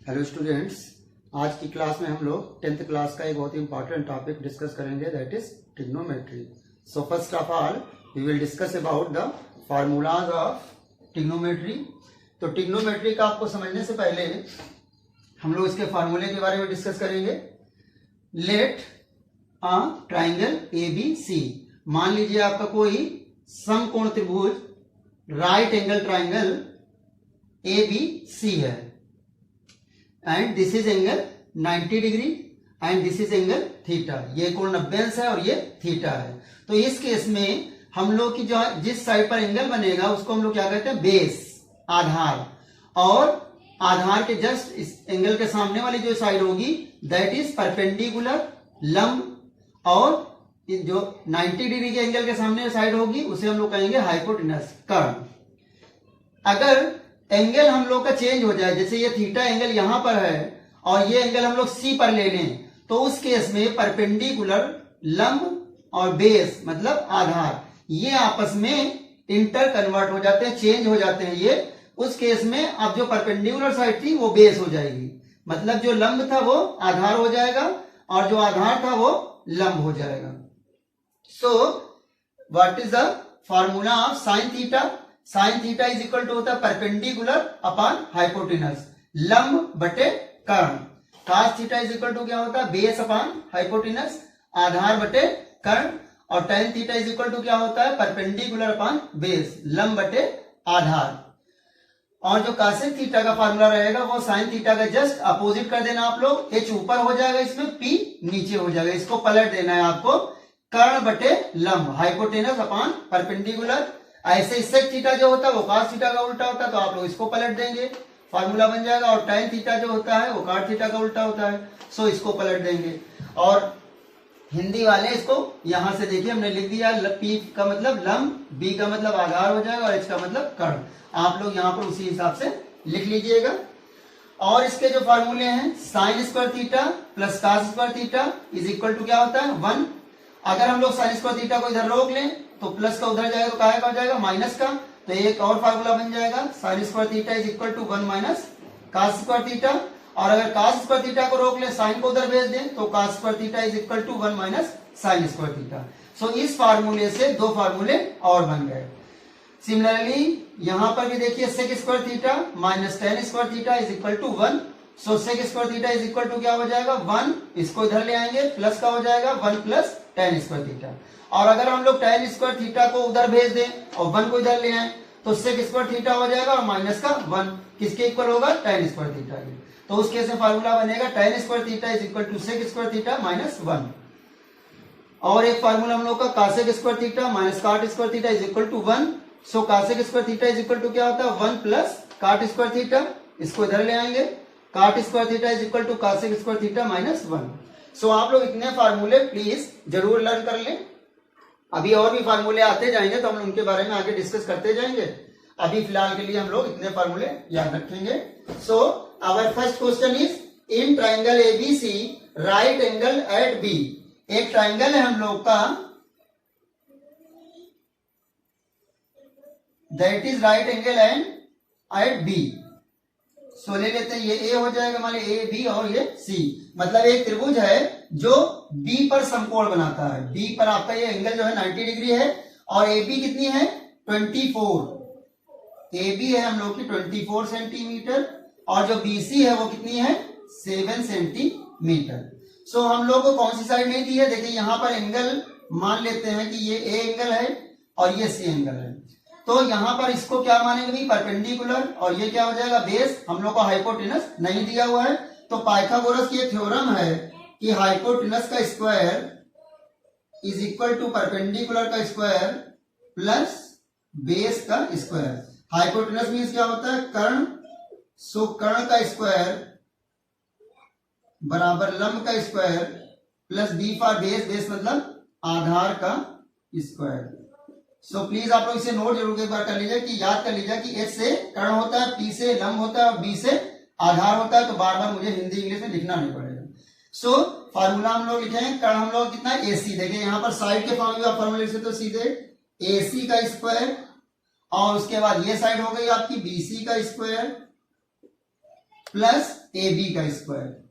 Hello students, आज की class में हम लोग 10th क्लास का एक बहुत ही इंपॉर्टेंट टॉपिक डिस्कस करेंगे, that is trigonometry. So first of all we will discuss about the formulas of trigonometry. तो ट्रिग्नोमेट्री का आपको समझने से पहले हम लोग इसके फार्मूले के बारे में डिस्कस करेंगे। Let a triangle A B C, मान लीजिए आपका कोई समकोण त्रिभुज right angle triangle A B C है, and this is angle 90 degree and this is angle theta. ये कोण 90 अंश है और ये थीटा है। तो इस केस में हम लोग की जो जिस साइड पर एंगल बनेगा उसको हम लोग क्या कहते हैं, बेस, आधार। और आधार के जस्ट इस एंगल के सामने वाली जो साइड होगी दैट इज परपेंडिकुलर, लंब। और जो 90 डिग्री के एंगल के सामने साइड होगी उसे हम लोग कहेंगे हाइपोटेनस, कर्ण। अगर एंगल हम लोग का चेंज हो जाए, जैसे ये थीटा एंगल यहां पर है और ये एंगल हम लोग सी पर ले लें, तो उस केस में परपेंडिकुलर, लंब और बेस मतलब आधार, ये आपस में इंटर कन्वर्ट हो जाते हैं, चेंज हो जाते हैं। ये उस केस में अब जो परपेंडिकुलर साइड थी वो बेस हो जाएगी, मतलब जो लंब था वो आधार हो जाएगा और जो आधार था वो लंब हो जाएगा। So what is the formula of sine theta? Sine theta is equal to होता है परपेंडिकुलर अपॉन हाइपोटेनस, लंब बटे कर्ण। cos theta is equal to क्या होता है, बेस अपॉन हाइपोटेनस, आधार बटे कर्ण। और tan theta is equal to क्या होता है, परपेंडिकुलर अपॉन बेस, लंब बटे आधार। और जो cosec थीटा का फार्मूला रहेगा वो साइन थीटा का जस्ट अपोजिट कर देना आप लोग, h ऊपर हो जाएगा, इसमें p नीचे हो जाएगा, इसको पलट देना है आपको, कर्ण बटे लंब, हाइपोटेनस अपॉन परपेंडिकुलर। ऐसे sec थीटा जो होता है वो cos थीटा का उल्टा होता है, तो आप लोग इसको पलट देंगे, फार्मूला बन जाएगा। और tan थीटा जो होता है वो cot थीटा का उल्टा होता है, सो इसको पलट देंगे। और हिंदी वाले इसको यहां से देखिए हमने लिख दिया, P का मतलब लंब, B का मतलब आधार हो जाएगा और H का मतलब कर्ण। आप लोग यहाँ पर उसी हिसाब से लिख लीजिएगा। और इसके जो फार्मूले हैं, sine square theta plus cos square theta is equal to क्या होता है, 1। अगर हम लोग साइन स्क्वायर थीटा को इधर रोक लें तो प्लस का उधर जाएगा तो काहे का हो जाएगा, माइनस का। तो एक और फार्मूला बन जाएगा, sine square theta is equal to 1 minus cos square theta. और अगर cos स्क्वायर थीटा को रोक ले, साइन को उधर भेज दें तो cos square theta is equal to 1 minus sine square theta. So इस फार्मूले से दो फार्मूले और बन गए। सिमिलरली यहां पर भी देखिए, sec square theta minus tan square theta is equal to 1। So sec square theta is equal to क्या हो जाएगा, 1। इसको इधर ले आएंगे, प्लस का हो जाएगा 1 प्लस tan स्क्वायर थीटा। और अगर हम लोग tan स्क्वायर थीटा को उधर भेज दें और 1 को इधर ले आए तो सेक स्क्वायर थीटा हो जाएगा और माइनस का 1 किसके इक्वल होगा, tan स्क्वायर थीटा के। तो उस केस में फार्मूला बनेगा tan square theta is equal to sec square theta minus 1। और एक फार्मूला हम लोग का cosec square theta minus cot square theta is equal to 1। So cosec square theta is equal to क्या होता है, 1 प्लस cot स्क्वायर थीटा। इसको इधर ले आएंगे, cot square theta is equal to cosec square theta minus 1। So आप लोग इतने फार्मूले प्लीज जरूर लर्न कर लें। अभी और भी फार्मूले आते जाएंगे तो हम उनके बारे में आगे डिस्कस करते जाएंगे। अभी फिलहाल के लिए हम लोग इतने फार्मूले याद रखेंगे। So our first question is, in triangle ABC right angle at B. एक ट्राइंगल है हम लोग का, that is right angle at B. So ले लेते हैं, ये ए हो जाएगा मान लीजिए, ए बी और ये सी। मतलब एक त्रिभुज है जो बी पर समकोण बनाता है। बी पर आपका ये एंगल जो है 90 डिग्री है और ए बी कितनी है, 24। ए बी है हम लोग की 24 सेंटीमीटर और जो बी सी है वो कितनी है, 7 सेंटीमीटर। सो हम लोग को कौन सी साइड नहीं दी है, देखिए यहां पर एंगल मान लेते हैं कि ये ए एंगल है और ये सी एंगल है। तो यहां पर इसको क्या मानेंगे भी, परपेंडिकुलर, और ये क्या हो जाएगा, बेस। हम लोग को हाइपोटेनस नहीं दिया हुआ है, तो पाइथागोरस की थ्योरम है कि हाइपोटेनस का square is equal to perpendicular का स्क्वायर प्लस बेस का स्क्वायर। हाइपोटेनस मीन्स क्या होता है, कर्ण। सो कर्ण का स्क्वायर बराबर लंब का square plus B for base, base मतलब आधार का स्क्वायर। सो प्लीज आप लोग इसे नोट जरूर एक बार कर लीजिए कि याद कर लीजिए कि एच से कर्ण होता है, पी से लंब होता है और बी से आधार होता है। तो बार बार मुझे हिंदी इंग्लिश में लिखना नहीं पड़ेगा। सो फार्मूला हम लोग लिखेंगे, कर्ण हम लोग कितना है, एसी। देखिए यहाँ पर साइड के फार्मूला लिख सकते हो सीधे, एसी का स्क्वायर और उसके बाद ये साइड हो गई आपकी बीसी का स्क्वायर प्लस ए बी का स्क्वायर।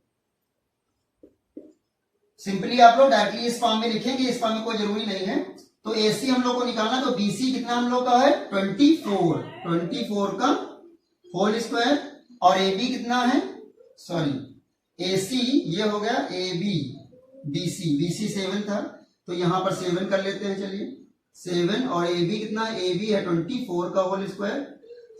सिंपली आप लोग डायरेक्टली इस फॉर्म में लिखेंगे, इस फॉर्म में कोई जरूरी नहीं है। तो AC हम लोग को निकालना, तो BC कितना हम लोग का है 24 का होल स्क्वायर, और AB कितना है, सॉरी AC ये हो गया AB, BC 7 था, तो यहां पर 7 कर लेते हैं, चलिए 7, और AB कितना है, AB है 24 का होल स्क्वायर।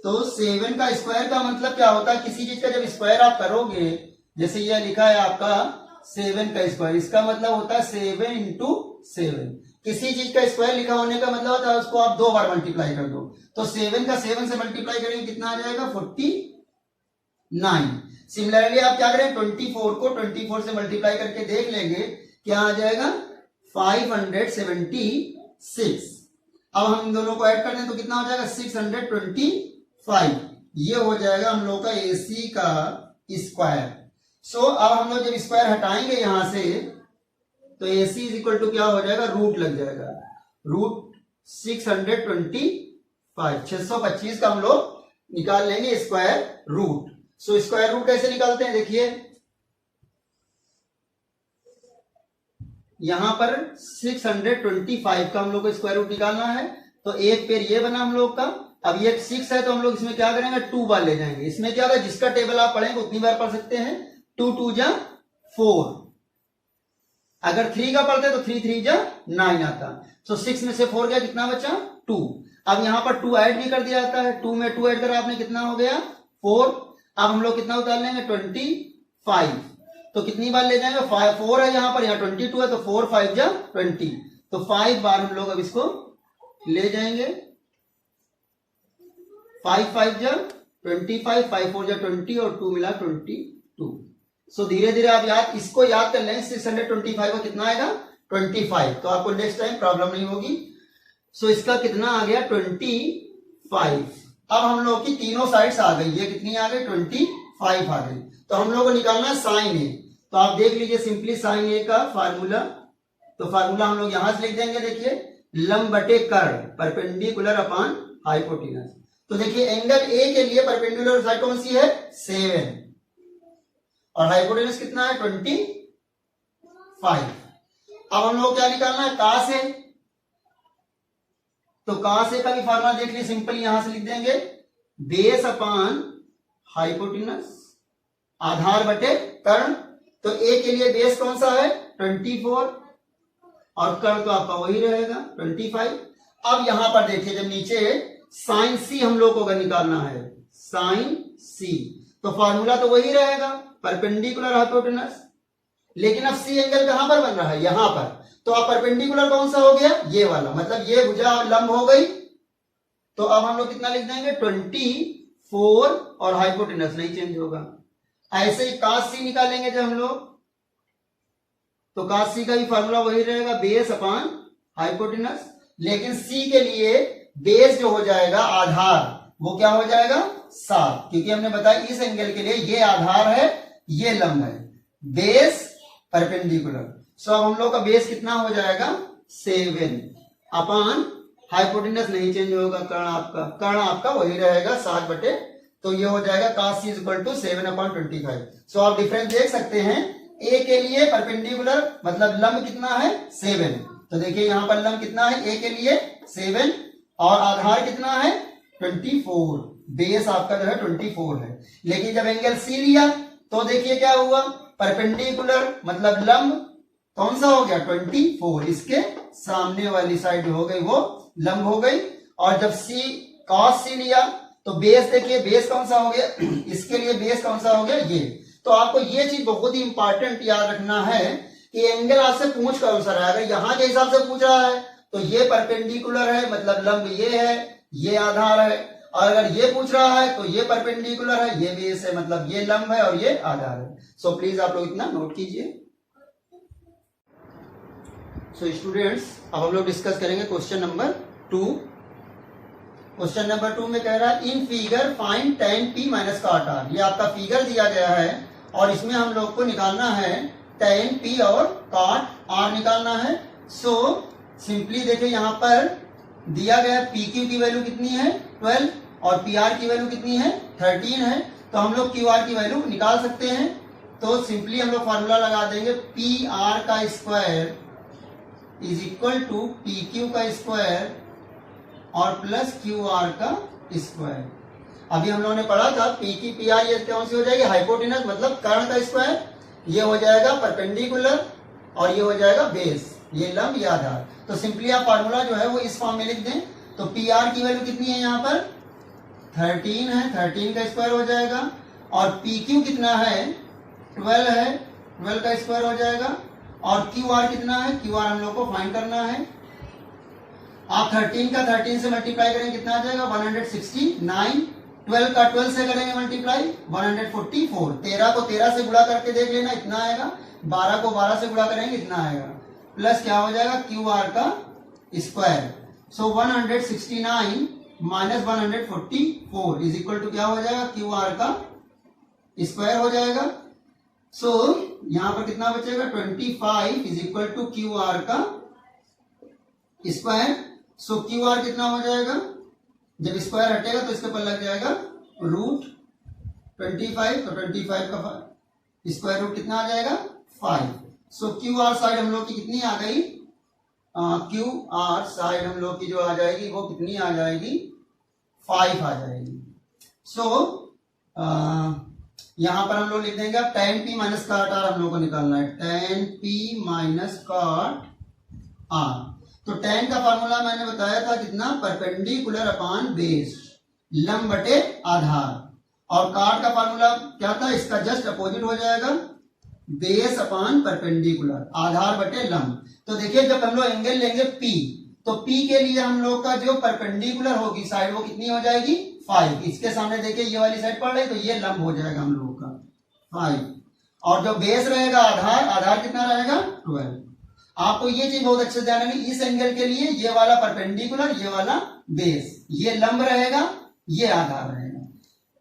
तो 7 का स्क्वायर का मतलब क्या होता है, किसी चीज का जब स्क्वायर आप करोगे, जैसे ये लिखा है आपका 7 का स्क्वायर, इसका मतलब होता है 7 इंटू 7। किसी चीज का स्क्वायर लिखा होने का मतलब होता है उसको आप 2 बार मल्टीप्लाई कर दो। तो 7 का 7 से मल्टीप्लाई करेंगे कितना आ जाएगा 49। सिमिलरली आप क्या करें, 24 को 24 से मल्टीप्लाई करके देख लेंगे क्या आ जाएगा 576। अब हम इन दोनों को ऐड कर दें तो कितना हो जाएगा 625। ये हो जाएगा हम लोग का AC का स्क्वायर। सो अब हम लोग जब स्क्वायर हटाएंगे यहां से, तो AC इज इक्वल टू क्या हो जाएगा, रूट लग जाएगा, रूट 625 का हम लोग निकाल लेंगे square root. So square root कैसे निकालते हैं, देखिए यहां पर 625 का हम लोग को स्क्वायर रूट निकालना है। तो एक पेड़ ये बना हम लोग का। अब ये 6 है तो हम लोग इसमें क्या करेंगे 2 बार ले जाएंगे। इसमें क्या होगा, जिसका टेबल आप पढ़ेंगे उतनी बार पढ़ सकते हैं। 2 2 जा 4, अगर 3 का पढ़ते तो 3 3 जा 9 आता। तो 6 में से 4 गया, कितना बचा 2। अब यहां पर 2 ऐड भी कर दिया जाता है, 2 में 2 ऐड करा आपने, कितना हो गया 4। अब हम लोग कितना उतार लेंगे 25। तो कितनी बार ले जाएंगे 4 है यहाँ पर, यहाँ 22 है, तो 4 5 जा 20। तो 5 बार हम लोग अब इसको ले जाएंगे। 5 5 जा 25, 5 4 जा 20 और 2 मिला 22। सो धीरे धीरे आप इसको याद कर लें, 625 का कितना आएगा 25। तो आपको नेक्स्ट टाइम प्रॉब्लम नहीं होगी। सो इसका कितना आ गया 25। अब हम लोग की तीनों साइड्स आ गई, ये कितनी आ गई 25 आ गई। तो हम लोग को निकालना है साइन ए। तो आप देख लीजिए सिंपली साइन ए का फार्मूला। तो फार्मूला हम लोग यहां से लिख देंगे, देखिए लंब बटे कर्ण, परपेंडिकुलर अपॉन हाइपोटेनस। तो देखिए एंगल ए के लिए परपेंडिकुलर साइड कौन सी है 7, और हाइपोटेनस कितना है 25। अब हम लोग क्या निकालना है कास ए। तो कास ए का भी फार्मूला देख लीजिए, सिंपल यहां से लिख देंगे बेस अपॉन हाइपोटेनस, आधार बटे कर्ण। तो ए के लिए बेस कौन सा है 24, और कर्ण तो आपका वही रहेगा 25। अब यहां पर देखिए जब नीचे साइन सी हम लोग को अगर निकालना है, साइन सी, तो फॉर्मूला तो वही रहेगा परपेंडिकुलर हाइपोटेनस। लेकिन अब सी एंगल कहां पर बन रहा है, यहां पर। तो अब परपेंडिकुलर कौन सा हो गया, ये वाला, मतलब ये भुजा लंब हो गई। तो अब हम लोग कितना लिख देंगे 24, और हाइपोटेनस नहीं चेंज होगा। ऐसे ही कास सी निकालेंगे जब हम लोग, तो कास सी का भी फॉर्मूला वही रहेगा बेस अपॉन हाइपोटेनस। लेकिन सी के लिए बेस जो हो जाएगा आधार, वो क्या हो जाएगा 7, क्योंकि हमने बताया इस एंगल के लिए ये आधार है, ये लंब है, बेस परपेंडिकुलर। सो अब हम लोग का बेस कितना हो जाएगा 7 अपॉन हाइपोटेनस नहीं चेंज होगा, कर्ण आपका वही रहेगा 7 बटे। तो ये हो जाएगा cos c इक्वल टू 7/25। सो आप डिफरेंस देख सकते हैं, ए के लिए परपेंडिकुलर मतलब लंब कितना है 7। तो देखिए यहां पर लंब कितना है ए के लिए 7, और आधार कितना है 24, बेस आपका जो है 24 है। लेकिन जब एंगल सी लिया तो देखिए क्या हुआ, परपेंडिकुलर मतलब लंब कौन सा हो गया 24, इसके सामने वाली साइड हो गई वो लंब हो गई। और जब सी cos c लिया तो बेस देखिए बेस कौन सा हो गया, इसके लिए बेस कौन सा हो गया ये। तो आपको ये चीज बहुत ही इंपॉर्टेंट याद रखना है कि एंगल आपसे पूछ कर अनुसार है। अगर यहां के हिसाब से पूछ रहा है तो ये परपेंडिकुलर है, मतलब लंब ये है, ये आधार है। और अगर ये पूछ रहा है तो ये परपेंडिकुलर है, ये बेस है, मतलब ये लंब है और ये आधार है। सो प्लीज आप लोग इतना नोट कीजिए। सो स्टूडेंट्स अब हम लोग डिस्कस करेंगे क्वेश्चन नंबर 2। क्वेश्चन नंबर 2 में कह रहा है in figure find tan p minus cot r। ये आपका फिगर दिया गया है और इसमें हम लोग को निकालना है tan p और cot r निकालना है। सो सिंपली देखिए यहां पर दिया गया pq की वैल्यू कितनी है 12 और pr की वैल्यू कितनी है 13 है। तो हम लोग क्यू आर की वैल्यू निकाल सकते हैं। तो सिंपली हम लोग फार्मूला लगा देंगे पी आर का square is equal to P Q का स्क्वायर और प्लस क्यू आर का स्क्वायर। अभी हम लोगों ने पढ़ा था पी की पी आर ये कौन सी हो जाएगी, हाइपोटेनस मतलब कर्ण का स्क्वायर, ये हो जाएगा परपेंडिकुलर और ये हो जाएगा बेस, ये लंब ये आधार। तो सिंपली आप फार्मूला जो है वो इस फॉर्म में लिख दें। तो पी आर की वैल्यू कितनी है यहाँ पर 13 है, 13 का स्क्वायर हो जाएगा और पी क्यू कितना है 12 है, 12 का स्क्वायर हो जाएगा और क्यू आर कितना है, क्यू आर हम लोग को फाइंड करना है। आप 13 का 13 से मल्टीप्लाई करेंगे कितना आ जाएगा 169, 12 का 12 से करेंगे मल्टीप्लाई 144, 13 को 13 से गुणा करके देख लेना इतना आएगा, 12 को 12 से गुणा करेंगे इतना आएगा, प्लस क्या हो जाएगा क्यू आर का square. So 169 minus 144 is equal to क्या हो जाएगा क्यू आर का स्क्वायर हो जाएगा। सो यहां पर कितना बचेगा 25 is equal to Q R का स्क्वायर। सो क्यू आर कितना हो जाएगा, जब स्क्वायर हटेगा तो इसके ऊपर लग जाएगा रूट 25, तो 25 का स्क्वायर रूट कितना आ जाएगा 5। सो क्यू आर साइड हम लोग की कितनी आ गई, क्यू आर साइड हम लोग की जो आ जाएगी वो कितनी आ जाएगी 5 आ जाएगी। सो यहां पर हम लोग लिख देंगे अब tan p minus cot r हम लोग को निकालना है, tan p minus cot r। तो tan का फार्मूला मैंने बताया था कितना, परपेंडिकुलर अपॉन बेस, लंब बटे आधार, और कॉट का फार्मूला क्या था, इसका जस्ट अपोजिट हो जाएगा, बेस अपॉन परपेंडिकुलर, आधार बटे लंब। तो देखिए जब हम लोग एंगल लेंगे P, तो P के लिए हम लोग का जो परपेंडिकुलर होगी साइड वो कितनी हो जाएगी 5। इसके सामने देखिए ये वाली साइड पड़ रही तो ये लंब हो जाएगा हम लोगों का 5, और जो बेस रहेगा आधार, आधार कितना रहेगा 12। आपको ये चीज बहुत अच्छे से ध्यान रखनी, इस एंगल के लिए ये वाला परपेंडिकुलर, ये वाला बेस, ये लंब रहेगा, ये आधार रहेगा।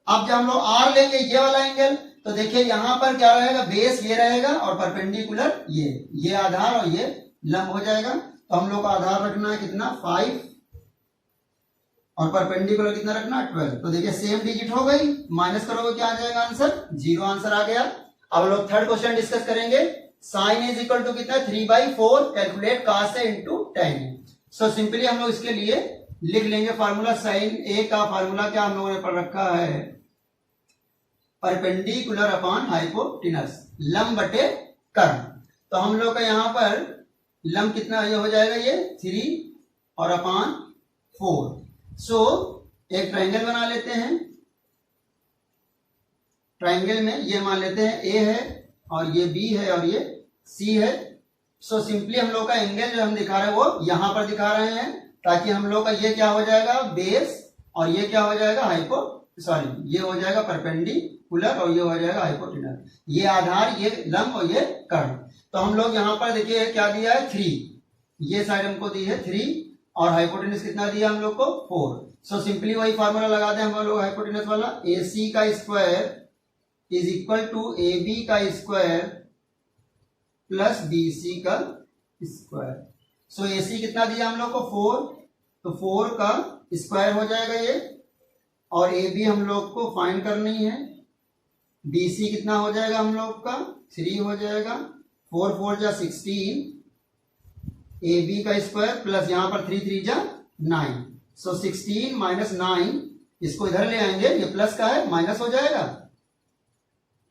अब जब हम लोग R लेंगे ये वाला एंगल, तो देखिए यहां पर क्या रहेगा, बेस ये रहेगा और परपेंडिकुलर ये आधार और ये लंब हो जाएगा। तो हम लोग को आधार रखना है कितना 5 और परपेंडिकुलर कितना रखना 12। तो देखिए सेम डिजिट हो गई, माइनस करोगे क्या आ जाएगा आंसर 0 आंसर आ गया। अब लोग थर्ड क्वेश्चन डिस्कस करेंगे। साइन इज इक्वल टू कितना 3/4, calculate cos a into tan a। So simply हम लोग इसके लिए लिख लेंगे फार्मूला, साइन ए का फार्मूला क्या हम लोगों ने पढ़ रखा है, परपेंडिकुलर अपॉन हाइपोटेनस, लंब बटे कर्ण। तो हम लोग का यहां पर लंब कितना ये हो जाएगा ये 3 और अपॉन 4। सो एक ट्रायंगल बना लेते हैं, ट्रायंगल में ये मान लेते हैं A है और ये B है और ये C है। सो सिंपली हम लोग का एंगल जो हम दिखा रहे हैं वो यहां पर दिखा रहे हैं, ताकि हम लोग का ये क्या हो जाएगा बेस और ये क्या हो जाएगा ये हो जाएगा परपेंडिकुलर और ये हो जाएगा हाइपोटेनस, ये आधार, ये लंब और ये कर्ण। तो हम लोग यहाँ पर देखिए क्या दिया है 3, ये साइड हमको दी है 3 और हाइपोटेनस कितना दिया हम लोग को 4। सो सिंपली वही फार्मूला लगा दें हम लोग हाइपोटेनस वाला, AC का square is equal to AB का स्क्वायर प्लस BC का स्क्वायर। सो AC कितना दिया हम लोग को 4, तो 4 का स्क्वायर हो जाएगा ये, और AB हम लोग को फाइंड करनी है, BC कितना हो जाएगा हम लोग का 3 हो जाएगा, 4 4 जा 16, AB का स्क्वायर प्लस यहाँ पर 3 3 जा 9। सो 16 माइनस 9, इसको इधर ले आएंगे, ये प्लस का है माइनस हो जाएगा,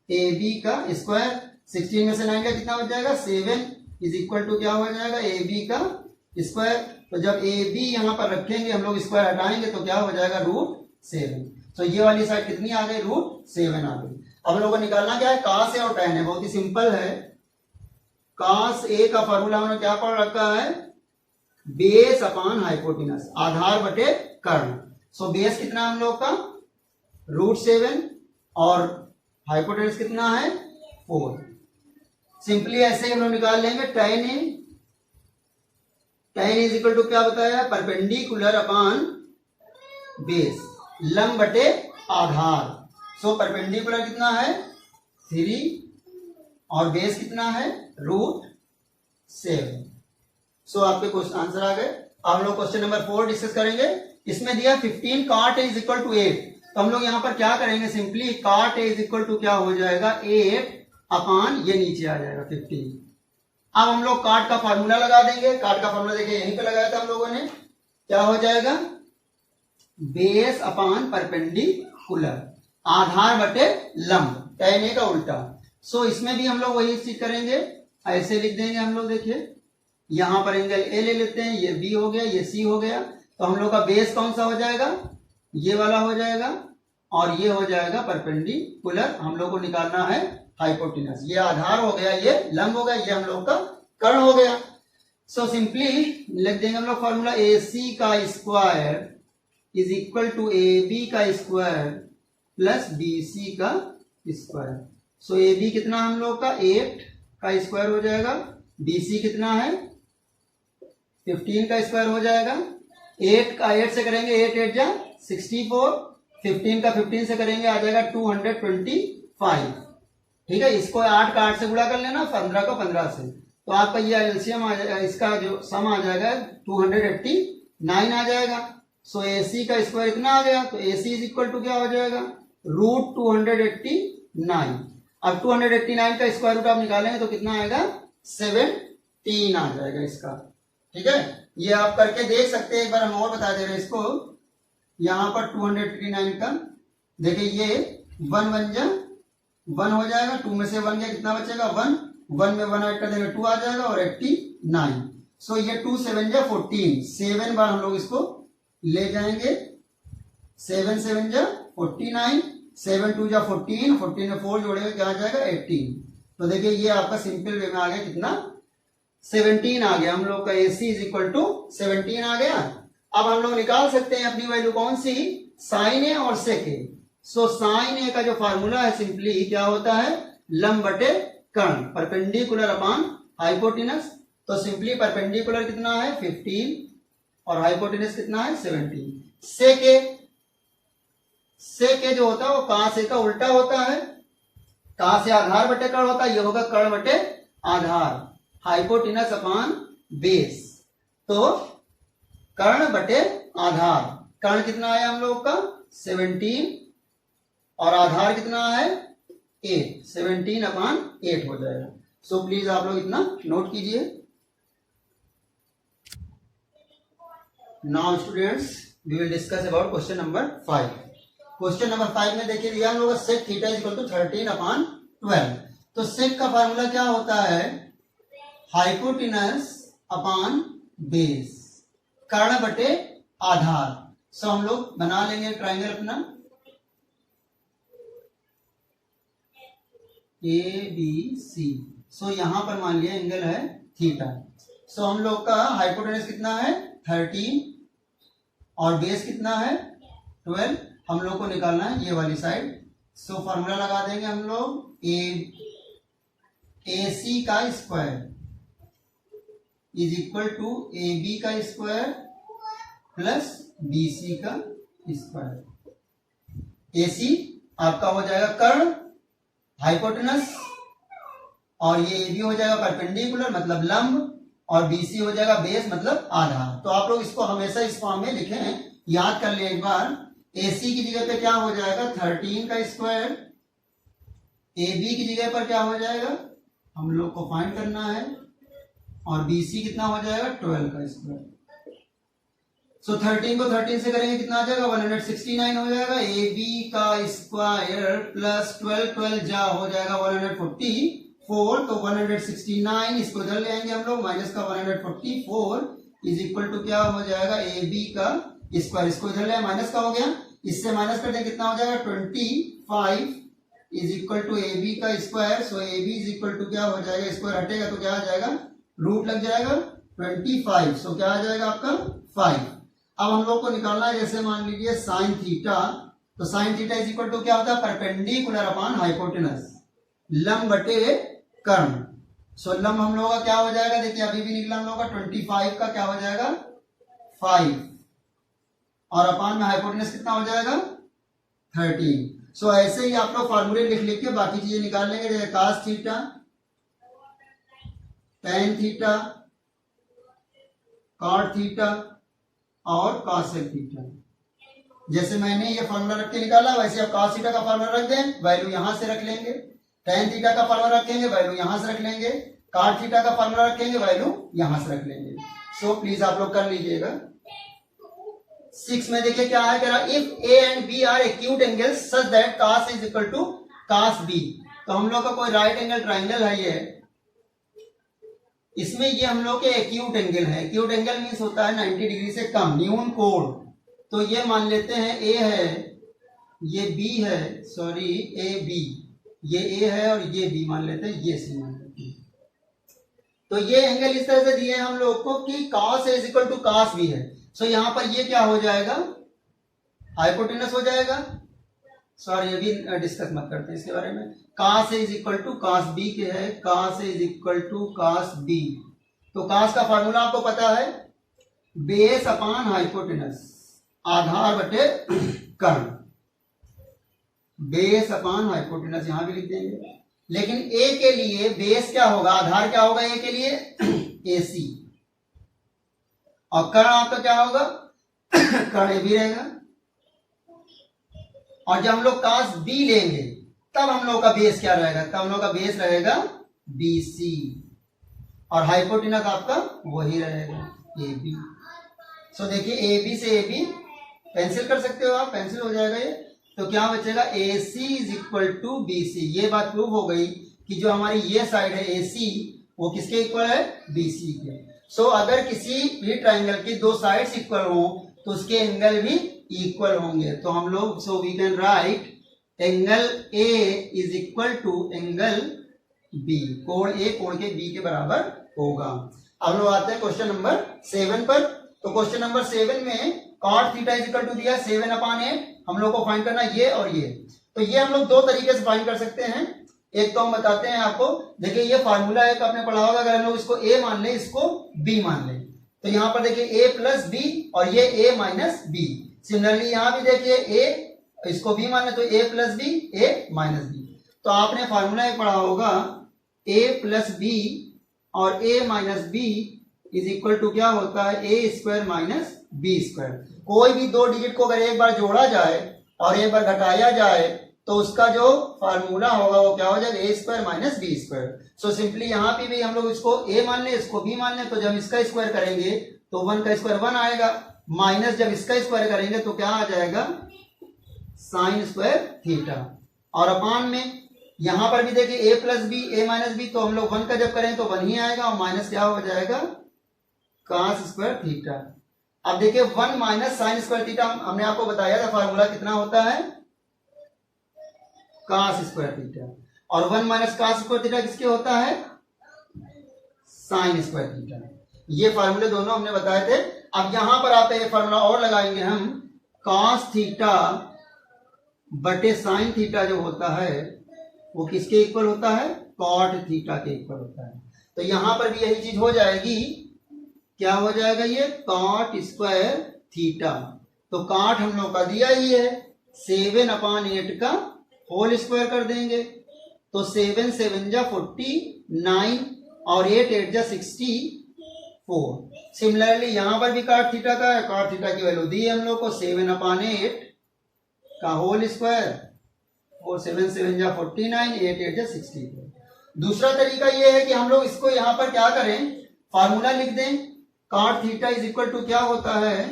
AB का स्क्वायर 16 में से 9 का कितना हो जाएगा 7 इज इक्वल टू क्या हो जाएगा AB का स्क्वायर। तो जब AB यहां पर रखेंगे हम लोग स्क्वायर हटाएंगे तो क्या हो जाएगा √7। तो ये वाली साइड कितनी आ गई √7 आ गई। अब लोगों को निकालना क्या है, cos A और tan A, बहुत ही सिंपल है। cos A का फॉर्मूला हमने क्या पढ़ रखा है, बेस अपॉन हाइपोटेनस, आधार बटे कर्ण। सो बेस कितना हम लोग का √7 और हाइपोटेनस कितना है 4। सिंपली ऐसे ही हम लोग निकाल लेंगे tan A, tan is equal to क्या बताया, परपेंडिकुलर अपॉन बेस, लंब बटे आधार। सो परपेंडिकुलर कितना है 3 और बेस कितना है √7। सो आपके क्वेश्चन आंसर आ गए। अब हम लोग क्वेश्चन नंबर 4 डिस्कस करेंगे। इसमें दिया 15 cot A is equal to 8। तो हम लोग यहाँ पर क्या करेंगे, simply cot a is equal to क्या हो जाएगा 8 अपॉन ये नीचे आ जाएगा 15। अब हम लोग cot का फार्मूला लगा देंगे। cot का फार्मूला देखिए यहीं पे लगाया था हम लोगों ने, क्या हो जाएगा बेस अपॉन परपेंडिकुलर, आधार बटे लंब, tan a का उल्टा। सो इसमें भी हम लोग वही चीज करेंगे, ऐसे लिख देंगे हम लोग। देखिए यहां पर एंगल ए ले लेते हैं, ये बी हो गया, ये सी हो गया। तो हम लोग का बेस कौन सा हो जाएगा, ये वाला हो जाएगा, और ये हो जाएगा परपेंडिकुलर। हम लोग को निकालना है हाइपोटेनस। ये आधार हो गया, ये लंब हो गया, ये हम लोग का कर्ण हो गया। सो सिंपली लिख देंगे हम लोग फॉर्मूला, ए सी का square is equal to A B का स्क्वायर प्लस बी सी का स्क्वायर। सो ए बी कितना हम लोग का 8 का स्क्वायर हो जाएगा, बी सी कितना है 15 का स्क्वायर हो जाएगा। 8 का 8 से करेंगे 8 8 जा 64, 15 का 15 से करेंगे आ जाएगा 225। ठीक है, इसको 8 का 8 से गुणा कर लेना, 15 का 15 से, तो आपका ये एलसीएम आ जाएगा, इसका जो सम आ जाएगा 289 आ जाएगा। सो AC का स्क्वायर इतना आ गया, तो AC इज इक्वल टू क्या हो जाएगा रूट 289। अब 289 का स्क्वायर रूट आप निकालेंगे तो कितना आएगा 17 आ जाएगा इसका। ठीक है, ये आप करके देख सकते हैं। एक बार हम और बता दे रहे हैं इसको, यहां पर 289 का देखिए ये 1 1 जा 1 हो जाएगा, 2 में से 1 गया कितना बचेगा 1, 1 में 1 ऐड कर देंगे 2 आ जाएगा, और 89। सो ये 2 7 जा 14, 7 बार हम लोग इसको ले जाएंगे, 7 7 जा 49, 7 2 जा 14, 14 में 4 जोड़ेंगे क्या आ जाएगा 18। तो देखिए ये आपका सिंपल वे में आ गया कितना 17 आ गया। हम लोग का AC इज इक्वल टू 17 आ गया। अब हम लोग निकाल सकते हैं अपनी वैल्यू कौन सी, साइन ए और सेक ए। सो साइन ए का जो फार्मूला है सिंपली क्या होता है लंब बटे कर्ण, परपेंडिकुलर अपॉन हाइपोटेनस। तो सिंपली परपेंडिकुलर कितना है 15 और हाइपोटेनस कितना है 17। सेक ए जो होता है वो cos a का उल्टा होता है, cos से आधार बटे कर्ण होता है, ये होगा कर्ण बटे आधार, हाइपोटेनस अपॉन बेस। तो कर्ण बटे आधार, कर्ण कितना है हम लोग का 17 और आधार कितना है 8, 17 अपॉन 8 हो जाएगा। सो प्लीज आप लोग इतना नोट कीजिए। Now students we will discuss about question number 5। Question number 5 में देखिए दिया हम लोग sec theta is equal to 13 upon 12। तो सेक का फार्मूला क्या होता है हाइपोटेनस अपॉन बेस, कर्ण बटे आधार। सो हम लोग बना लेंगे ट्राइंगल अपना ABC। सो यहां पर मान लिया एंगल है थीटा। सो हम लोग का हाइपोटेनस कितना है 13 और बेस कितना है 12। हम लोग को निकालना है ये वाली साइड। सो फॉर्मूला लगा देंगे हम लोग AC का square is equal to AB का स्क्वायर प्लस BC का स्क्वायर। AC आपका हो जाएगा कर्ण हाइपोटेनस, और ये AB हो जाएगा परपेंडिकुलर मतलब लंब, और BC हो जाएगा बेस मतलब आधार। तो आप लोग इसको हमेशा इस फॉर्म में लिखें, याद कर ले एक बार। AC की जगह पे क्या हो जाएगा 13 का स्क्वायर, AB की जगह पर क्या हो जाएगा हम लोग को फाइंड करना है, और BC कितना हो जाएगा 12 का स्क्वायर। सो 13 को 13 से करेंगे कितना आ जाएगा 169 हो जाएगा। AB का स्क्वायर प्लस 12 12 जा हो जाएगा 144, तो 169 इसको इधर ले आएंगे हम लोग, माइनस का 144 इज इक्वल टू क्या हो जाएगा AB का स्क्वायर, इसको इधर ले माइनस का हो गया, इससे माइनस कर दें कितना हो जाएगा 25 इज इक्वल टू AB का square. So AB is equal to क्या हो जाएगा, स्क्वायर हटेगा तो क्या आ जाएगा रूट लग जाएगा 25। सो क्या आ जाएगा आपका 5। अब हम लोग को निकालना है जैसे मान लीजिए साइन थीटा। तो sine theta is equal to क्या होता है परपेंडिकुलर अपॉन हाइपोटेनस, लंब बटे कर्ण। सो लंब हम लोगों का क्या हो जाएगा, देखिए अभी भी निकला हम लोगों का 25 का क्या हो जाएगा 5, और अपॉन में हाइपोटेनस कितना हो जाएगा 13। सो ऐसे ही आप लोग फॉर्मूले लिख लिख के बाकी चीजें निकाल लेंगे, जैसे cos theta, tan theta, cot theta और cosec थीटा। जैसे मैंने ये फॉर्मूला रख के निकाला, वैसे आप cos थीटा का फॉर्मूला रख दें, वैल्यू यहां से रख लेंगे। tan थीटा का फॉर्मूला रखेंगे, वैल्यू यहां से रख लेंगे। cot थीटा का फॉर्मूला रखेंगे, वैल्यू यहां से रख लेंगे। सो प्लीज आप लोग कर लीजिएगा। 6 में देखिए क्या है, कह रहा if A and B are acute angles such that cos is equal to cos b। तो हम लोग का कोई राइट एंगल ट्राइंगल है ये, इसमें ये हम लोग के एक्यूट एंगल है। एक्यूट एंगल मींस होता है 90 डिग्री से कम, न्यून कोण। तो ये मान लेते हैं ए है, ये बी है, सॉरी ए बी, ये ए है और ये बी मान लेते हैं, ये सी मान लेते हैं। तो ये एंगल इस तरह से दिए हम लोग को कि cos A is equal to cos B है। सो यहां पर ये क्या हो जाएगा, हाइपोटेनस हो जाएगा। सॉरी अभी डिस्कस मत करते हैं इसके बारे में। cos A is equal to cos B के है, cos A is equal to cos B। तो cos का फॉर्मूला आपको पता है, बेस अपॉन हाइपोटेनस, आधार बटे कर्ण। बेस अपॉन हाइपोटेनस यहां भी लिख देंगे। लेकिन ए के लिए बेस क्या होगा, आधार क्या होगा ए के लिए, AC, और कर्ण आपका क्या होगा, कर्ण ए भी रहेगा। और जब हम लोग cos B लेंगे तब हम लोग का बेस क्या रहेगा, तब हम लोग का बेस रहेगा BC, और हाइपोटेनस आपका वही रहेगा AB। सो देखिए AB से AB पेंसिल कर सकते हो आप, पेंसिल हो जाएगा ये। तो क्या बचेगा, AC is equal to BC। ये बात प्रूव हो गई कि जो हमारी ये साइड है AC वो किसके इक्वल है, BC के। सो अगर किसी भी ट्राइंगल की दो साइड्स इक्वल हो तो उसके एंगल भी इक्वल होंगे। तो हम लोग so we can write angle A is equal to angle B, कोण A कोण के B के बराबर होगा। अब लोग आते हैं क्वेश्चन नंबर 7 पर। तो क्वेश्चन नंबर 7 में cot theta is equal to दिया 7/8, हम लोग को फाइंड करना ये और ये। तो ये हम लोग दो तरीके से फाइंड कर सकते हैं। एक तो हम बताते हैं आपको, देखिए ये फार्मूला एक आपने पढ़ा होगा, अगर हम लोग इसको A मान ले, इसको B मान ले, तो यहाँ पर देखिए A प्लस B और ये A माइनस B। सिमिलरली यहाँ भी देखिए A, इसको B मान ले तो A plus B, A minus B। तो आपने फार्मूला एक पढ़ा होगा, A प्लस B और A minus B is equal to क्या होता है, A square minus B square. कोई भी दो डिजिट को अगर एक बार जोड़ा जाए और एक बार घटाया जाए तो उसका जो फार्मूला होगा वो क्या हो जाएगा, A square minus B square. So simply यहाँ पे भी हम लोग इसको A मान ले, इसको B मान ले, तो जब इसका स्क्वायर करेंगे तो 1 का स्क्वायर 1 आएगा, माइनस जब इसका स्क्वायर करेंगे तो क्या आ जाएगा, साइन स्क्वायर थीटा। और अपान में यहां पर भी देखिए A plus B, A minus B, तो हम लोग 1 का जब करें तो 1 ही आएगा और माइनस क्या हो जाएगा, cos स्क्वायर थीटा। अब देखिए 1 माइनस साइन स्क्वायर थीटा, हमने आपको बताया था फार्मूला कितना होता है, cos स्क्वायर थीटा, और 1 माइनस cos स्क्वायर थीटा किसके होता है, साइन स्क्वायर थीटा। ये फार्मूले दोनों हमने बताए थे। अब यहां पर आप एक फार्मूला और लगाएंगे हम, cos थीटा बटे साइन थीटा जो होता है वो किसके इक्वल होता है, cot थीटा के इक्वल होता है। तो यहां पर भी यही चीज हो जाएगी, क्या हो जाएगा ये, cot स्क्वायर थीटा। तो cot हम लोग का दिया ही है 7/8 का होल स्क्वायर कर देंगे, तो 7 7 जा 49 और 8 8 जा 64। सिमिलरली यहां पर भी cot थीटा का है, cot थीटा की वैल्यू दी है हम लोग को 7/8 का होल स्क्वायर, और 7 7 जा 49, 8 8 जा 64। दूसरा तरीका ये है कि हम लोग इसको यहां पर क्या करें, फार्मूला लिख दें, cot theta is equal to क्या होता है,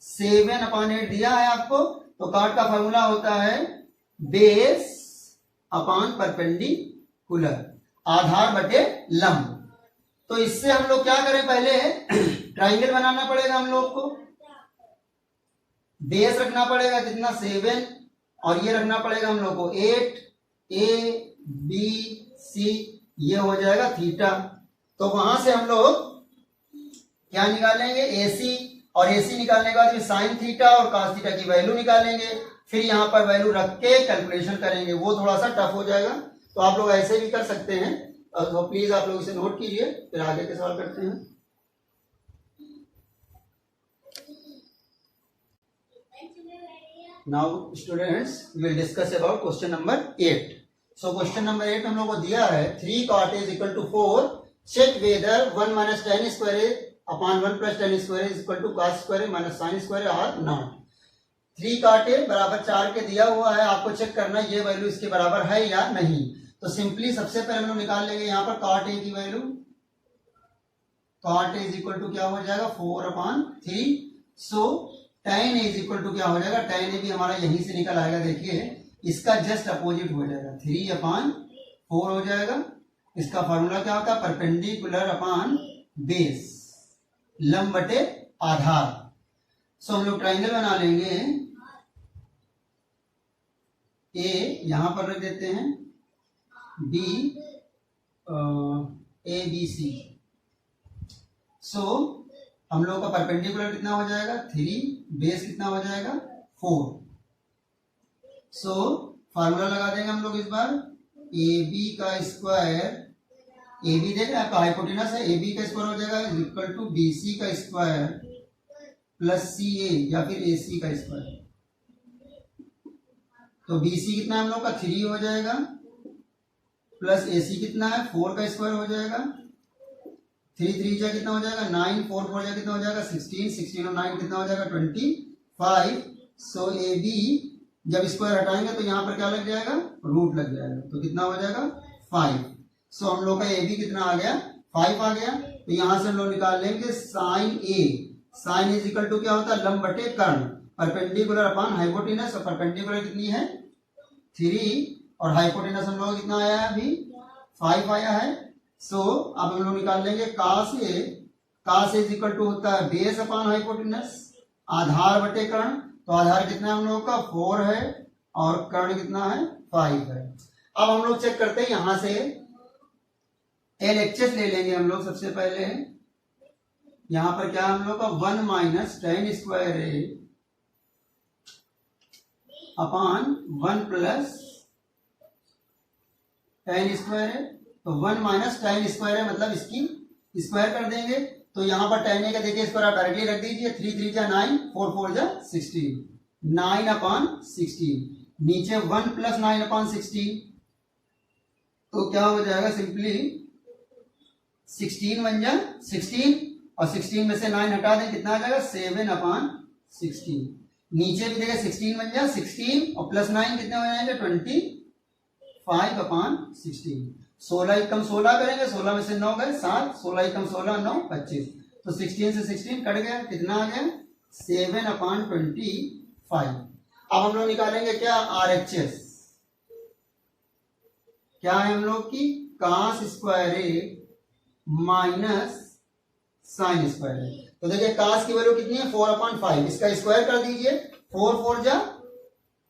7/8 दिया है आपको, तो cot का फार्मूला होता है बेस अपॉन परपेंडिकुलर, आधार बटे लंब। तो इससे हम लोग क्या करें, पहले ट्राइंगल बनाना पड़ेगा हम लोग को, बेस रखना पड़ेगा कितना 7 और ये रखना पड़ेगा हम लोग को 8, A B C, ये हो जाएगा थीटा। तो वहां से हम लोग क्या निकालेंगे, AC, और AC निकालने के बाद साइन थीटा और cos थीटा की वैल्यू निकालेंगे, फिर यहाँ पर वैल्यू रख के कैलकुलेशन करेंगे। वो थोड़ा सा टफ हो जाएगा, तो आप लोग ऐसे भी कर सकते हैं, तो प्लीज आप लोग इसे नोट कीजिए, फिर आगे के सवाल करते हैं। Now students we will discuss about question number 8. So question number 8 हम लोग को दिया है 3 cot is equal to 4. Check whether 1 minus tan square upon 1 plus tan square is equal to cos square minus sine square or not. 3 काटे बराबर 4 के दिया हुआ है, आपको चेक करना ये वैल्यू इसके बराबर है या नहीं। तो सिंपली सबसे पहले हम लोग निकाल लेंगे यहाँ पर कॉट ए की value. Cot A is equal to क्या हो जाएगा 4/3। So tan A is equal to क्या हो जाएगा, tan ए भी हमारा यहीं से निकल आएगा, देखिए इसका जस्ट अपोजिट हो जाएगा 3/4 हो जाएगा। इसका फॉर्मूला क्या होता है, परपेंडिकुलर अपॉन बेस, लंब बटे आधार। सो हम लोग ट्राइंगल बना लेंगे, ए यहां पर रख देते हैं, बी ए बी सी। सो हम लोग का परपेंडिकुलर कितना हो जाएगा 3, बेस कितना हो जाएगा 4। सो फार्मूला लगा देंगे हम लोग इस बार, ए बी का स्क्वायर, ए बी देख रहे हैं आपका हाइपोटेनस है, ए बी का स्क्वायर हो जाएगा is equal to B C का स्क्वायर प्लस सी ए या फिर ए सी का स्क्वायर। तो बी सी कितना हम लोग का 3 हो जाएगा प्लस ए सी कितना है 4 का स्क्वायर हो जाएगा। 3 3 जा कितना हो जाएगा 9, 4 4 जा कितना हो जाएगा 16, 16 और 9 कितना हो जाएगा 25। सो ए बी जब स्क्वायर हटाएंगे तो यहाँ पर क्या लग जाएगा, रूट लग जाएगा, तो कितना हो जाएगा 5। सो हम लोग का ए बी कितना आ गया 5 आ गया। तो यहां से हम लोग निकाल लेंगे sine A. Sine is equal to क्या होता है, लंब बटे कर्ण, परपेंडिकुलर अपॉन हाइपोटेनस। और परपेंडिकुलर कितनी है 3 और हाइपोटेनस हम लोग कितना आया है अभी 5 आया है। सो अब हम लोग निकाल लेंगे कास ए। कास इज इक्वल टू होता है बेस अपॉन हाइपोटेनस, आधार बटे कर्ण। तो आधार कितना है हम लोग का 4 है और कर्ण कितना है 5 है। अब हम लोग चेक करते हैं, यहां से LHS ले लेंगे हम लोग सबसे पहले। यहां पर क्या हम लोग का 1 माइनस tan स्क्वायर ए अपॉन 1 प्लस tan स्क्वायर है। तो 1 माइनस tan स्क्वायर है, मतलब इसकी स्क्वायर कर देंगे। तो यहां पर tan ए का देखिए स्क्वायर आप डायरेक्टली रख दीजिए, 3 3 जा 9, 4 4 जा 16, 9/16। नीचे 1 प्लस 9/16, तो क्या हो जाएगा सिंपली 16 बन जा 16 और 16 में से 9 हटा दें, कितना आ जाएगा 7/16। नीचे भी देखिए 16 बन जा 16 और प्लस 9 कितने हो जाएंगे 25/16। 16 एकम 16 करेंगे, 16 में से 9 गए 7, 16 एकम 16 9 25। तो 16 से 16 कट गया, कितना आ गया 7/25। अब हम लोग निकालेंगे क्या RHS। क्या है हम लोग की कास स्क्वायर ए माइनस साइन स्क्वायर ए। तो देखिए कास की वैल्यू कितनी है 4/5, इसका स्क्वायर कर दीजिए, 4 4 जा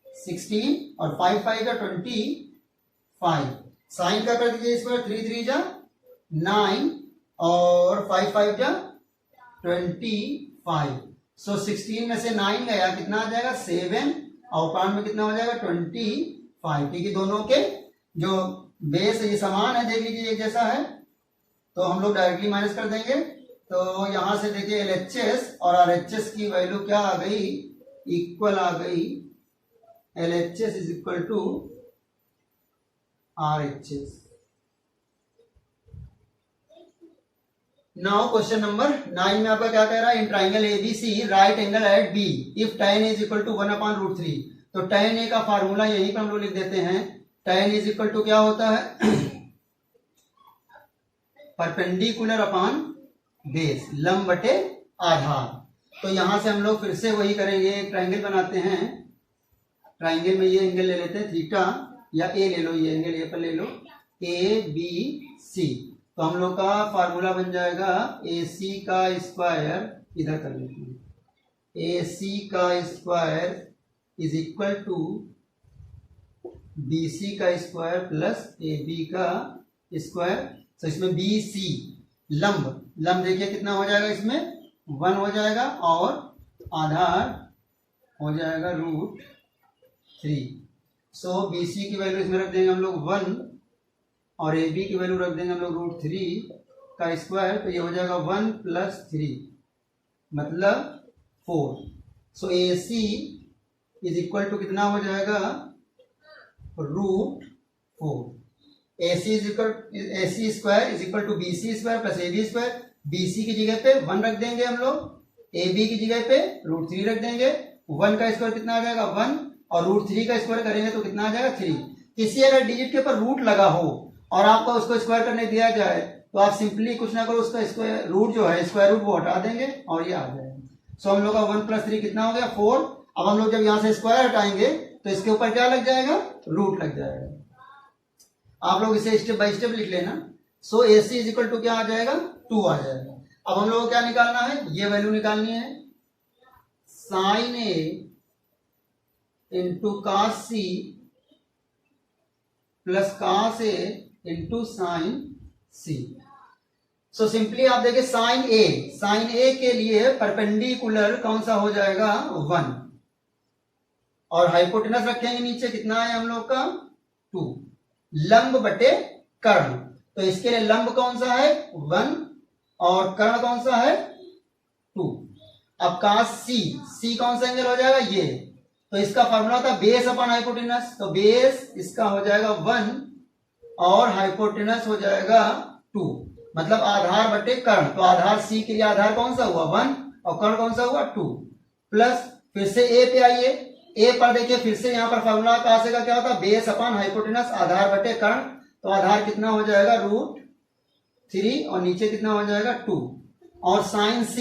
16 और 5 5 जा 25। साइन का कर दीजिए स्क्वायर, 3 3 जा 9 और 5 5 जा 25। सो 16 में से 9 गया, कितना आ जाएगा 7 और पान में कितना हो जाएगा 25। ठीक है, दोनों के जो बेस है ये समान है, देख लीजिए एक जैसा है, तो हम लोग डायरेक्टली माइनस कर देंगे। तो यहां से देखिए LHS और RHS की वैल्यू क्या आ गई, इक्वल आ गई। LHS is equal to RHS। Now question number 9 में आपका क्या कह रहा है, in triangle ABC right angle at B इफ tan इज इक्वल टू 1/√3। तो tan A का फार्मूला यहीं पर हम लोग लिख देते हैं। tan इज इक्वल टू क्या होता है परपेंडिकुलर अपॉन बेस, लंब बटे आधार। तो यहां से हम लोग फिर से वही करेंगे, एक ट्राइंगल बनाते हैं। ट्राइंगल में ये एंगल ले लेते हैं थीटा, या ए ले लो, ये एंगल ये पर ले लो ABC। तो हम लोग का फार्मूला बन जाएगा AC का स्क्वायर, इधर कर लेते हैं, AC का square is equal to BC का स्क्वायर प्लस AB का स्क्वायर। तो इसमें BC लंब, लंब देखिए कितना हो जाएगा, इसमें 1 हो जाएगा और आधार हो जाएगा √3। सो BC की वैल्यू इसमें रख देंगे हम लोग 1 और AB की वैल्यू रख देंगे हम लोग √3 का स्क्वायर। तो ये हो जाएगा 1 + 3 मतलब 4। So AC is equal to कितना हो जाएगा √4। AC square is equal to BC square plus AB square. BC की जगह पे 1 रख देंगे हम लोग, AB की जगह पे √3 रख देंगे। 1 का स्क्वायर कितना आ जाएगा 1, और √3 का स्क्वायर करेंगे तो कितना आ जाएगा 3। किसी अगर डिजिट के ऊपर रूट लगा हो और आपको उसको स्क्वायर करने दिया जाए तो आप सिंपली कुछ ना करो, उसका स्क्वायर रूट जो है स्क्वायर रूट वो हटा देंगे और ये आ जाएगा। सो हम लोग का 1 + 3 कितना हो गया 4। अब हम लोग जब यहाँ से स्क्वायर हटाएंगे तो इसके ऊपर क्या लग जाएगा, रूट लग जाएगा। आप लोग इसे स्टेप बाय स्टेप लिख लेना। सो AC इक्वल टू क्या आ जाएगा 2 आ जाएगा। अब हम लोग को क्या निकालना है, ये वैल्यू निकालनी है, sin A into cos C plus cos A into sin C। So simply आप देखिए साइन ए के लिए परपेंडिकुलर कौन सा हो जाएगा 1, और हाइपोटेनस रखेंगे नीचे, कितना है हम लोग का 2, लंब बटे कर्ण, तो इसके लिए लंब कौन सा है 1 और कर्ण कौन सा है 2। अब cos C कौन सा एंगल हो जाएगा ये, तो इसका फॉर्मूला था बेस अपॉन हाइपोटेनस, तो बेस इसका हो जाएगा 1 और हाइपोटेनस हो जाएगा 2, मतलब आधार बटे कर्ण। तो आधार C के लिए आधार कौन सा हुआ 1 और कर्ण कौन सा हुआ 2। प्लस फिर से A पे आइए, A पर देखिए फिर से यहाँ पर फॉर्मूला कहां से का क्या होता है बेस अपॉन हाइपोटेनस आधार बटे कर्ण, तो आधार कितना हो जाएगा √3 और नीचे कितना हो जाएगा 2। और साइन C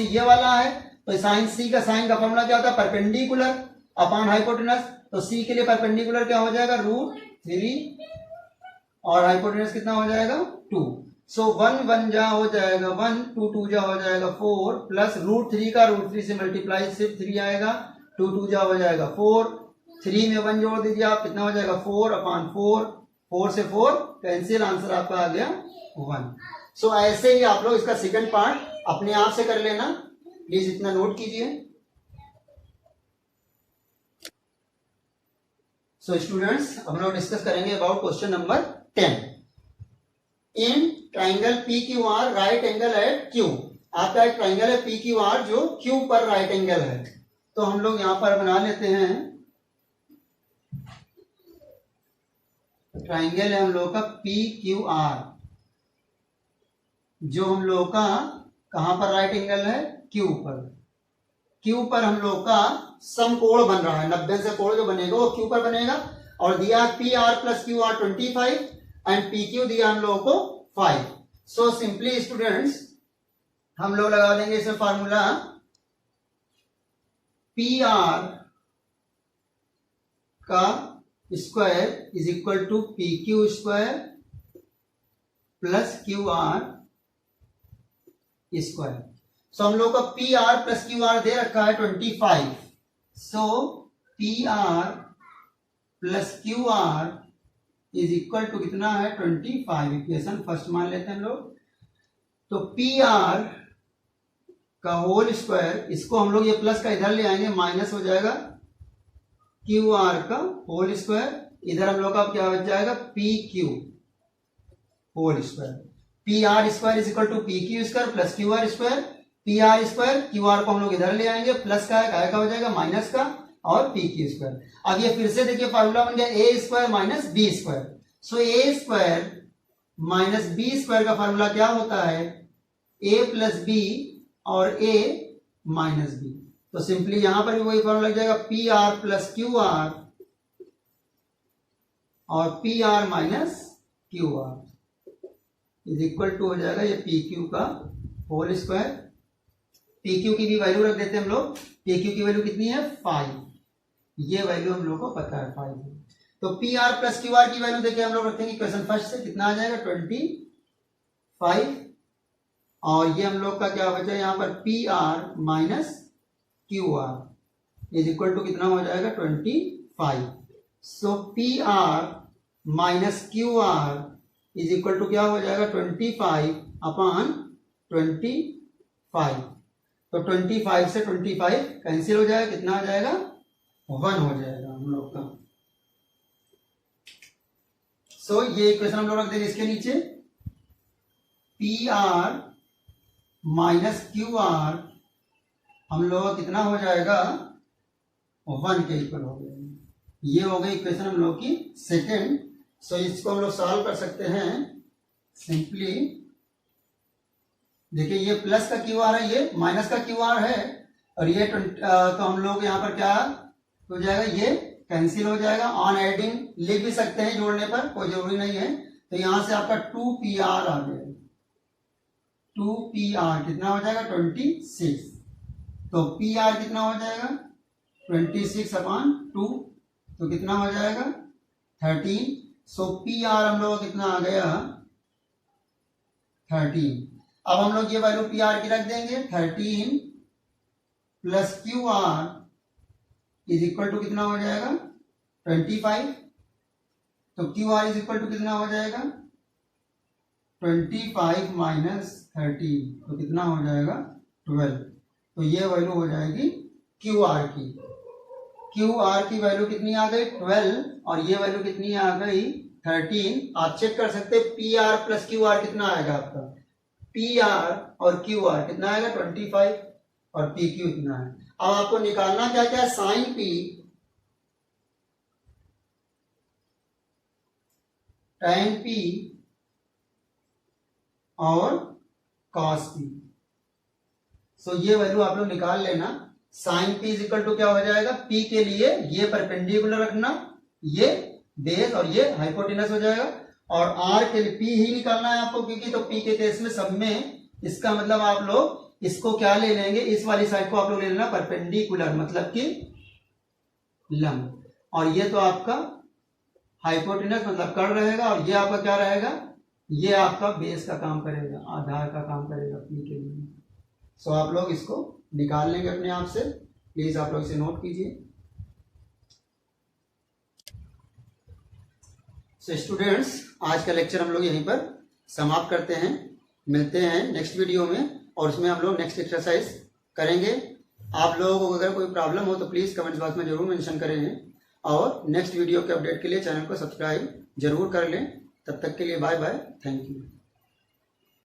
ये वाला है, तो साइन C का साइन का फॉर्मूला क्या होता है परपेंडिकुलर अपॉन हाइपोटेनस, तो C के लिए परपेंडिकुलर क्या हो जाएगा √3 और हाइपोटेनस कितना हो जाएगा 2। सो 1 जा हो जाएगा 1, 2 जा हो जाएगा 4, प्लस √3 का √3 से मल्टीप्लाई सिर्फ 3 आएगा, 2 जा हो जाएगा 4, 3 में 1 जोड़ दीजिए आप, कितना हो जाएगा 4/4, 4 से 4 कैंसिल, आंसर आपका आ गया 1। सो ऐसे ही आप लोग इसका सेकंड पार्ट अपने आप से कर लेना, प्लीज इतना नोट कीजिए। सो स्टूडेंट्स हम लोग डिस्कस करेंगे about question number 10। In triangle PQR right angle at Q, आपका एक ट्राइंगल है PQR जो Q पर राइट एंगल है, तो हम लोग यहां पर बना लेते हैं ट्राइंगल है हम लोग का PQR, जो हम लोग का कहां पर राइट एंगल है Q पर हम लोग का समकोण बन रहा है, 90 से कोण जो बनेगा वो Q पर बनेगा, और दिया PR + QR 25 एंड PQ दिया हम लोगों को 5। सो सिंपली स्टूडेंट्स हम लोग लगा देंगे इसमें फॉर्मूला PR का square is equal to PQ square plus QR square. So हम लोग का PR + QR दे रखा है 25, so PR + QR is equal to कितना है 25, इक्वेशन फर्स्ट मान लेते हैं हम लोग। तो PR का होल स्क्वायर, इसको हम लोग ये प्लस का इधर ले आएंगे, माइनस हो जाएगा QR का होल स्क्वायर, इधर हम लोग का क्या हो जाएगा PQ whole square. PR square is equal to PQ square plus QR square, PR square QR को हम लोग इधर ले आएंगे, प्लस का है का हो जाएगा माइनस का, और PQ स्क्वायर। अब ये फिर से देखिए फॉर्मूला बन गया A square minus B square. So A square minus B square का फॉर्मूला क्या होता है A + B और A - B। तो सिंपली यहां पर भी वही फॉर्मूला लग जाएगा PR + QR और PR - QR is equal to हो जाएगा ये PQ का होल स्क्वायर। PQ की भी वैल्यू रख देते हैं हम लोग, PQ की वैल्यू कितनी है 5, ये वैल्यू हम लोग को पता है 5। तो PR + QR की वैल्यू देखिए हम लोग रखेंगे इक्वेशन फर्स्ट से, कितना आ जाएगा 25, और ये हम लोग का क्या बचा यहाँ पर PR - QR is equal to कितना हो जाएगा 25। So PR - QR is equal to क्या हो जाएगा 25/25। तो 25 से 25 कैंसिल हो जाएगा, कितना आ जाएगा 1 हो जाएगा हम लोग का। सो ये इक्वेशन हम लोग रख देंगे इसके नीचे, PR - QR हम लोग का कितना हो जाएगा 1 के इक्वल हो गया। ये हो गई इक्वेशन हम लोग की सेकेंड। सो इसको हम लोग सॉल्व कर सकते हैं सिंपली। देखिए ये प्लस का क्यू आर है, ये माइनस का क्यू आर है, और ये तो हम लोग यहाँ पर क्या हो जाएगा, ये कैंसिल हो जाएगा। ऑन एडिंग लिख भी सकते हैं जोड़ने पर, कोई जरूरी नहीं है। तो यहां से आपका 2PR आ गया, 2PR कितना हो जाएगा 26। तो PR कितना हो जाएगा 26/2, तो कितना हो जाएगा 13। सो PR हम लोग कितना आ गया 13। अब हम लोग ये वैल्यू PR की रख देंगे, 13 plus QR is equal to कितना हो जाएगा 25। तो QR इज इक्वल टू कितना हो जाएगा 25 माइनस 13, तो कितना हो जाएगा 12। तो ये वैल्यू हो जाएगी QR की। QR की वैल्यू कितनी आ गई 12, और ये वैल्यू कितनी आ गई 13। आप चेक कर सकते हैं PR प्लस QR कितना आएगा आपका, PR और QR कितना आएगा 25, और PQ इतना है। अब आपको निकालना क्या क्या है, साइन P tan P और cos P। सो ये वैल्यू आप लोग निकाल लेना। Sine P is equal to क्या हो जाएगा, P के लिए ये परपेंडिकुलर रखना, ये बेस और ये हाइपोटेनस हो जाएगा, और R के लिए P ही निकालना है आपको, क्योंकि तो P के केस में सब में इसका मतलब आप लोग इसको क्या ले लेंगे, इस वाली साइड को आप लोग ले लेना परपेंडिकुलर, मतलब कि लंब, और ये तो आपका हाइपोटेनस मतलब कर्ण रहेगा, और ये आपका क्या रहेगा, ये आपका बेस का काम करेगा, आधार का काम करेगा P के लिए। सो आप लोग इसको निकाल लेंगे अपने आप से, प्लीज आप लोग इसे नोट कीजिए। सो स्टूडेंट्स, आज का लेक्चर हम लोग यहीं पर समाप्त करते हैं। मिलते हैं नेक्स्ट वीडियो में, और उसमें हम लोग नेक्स्ट एक्सरसाइज करेंगे। आप लोगों को अगर कोई प्रॉब्लम हो तो प्लीज कमेंट्स बॉक्स में जरूर मेंशन करेंगे, और नेक्स्ट वीडियो के अपडेट के लिए चैनल को सब्सक्राइब जरूर कर लें। तब तक के लिए बाय बाय, थैंक यू।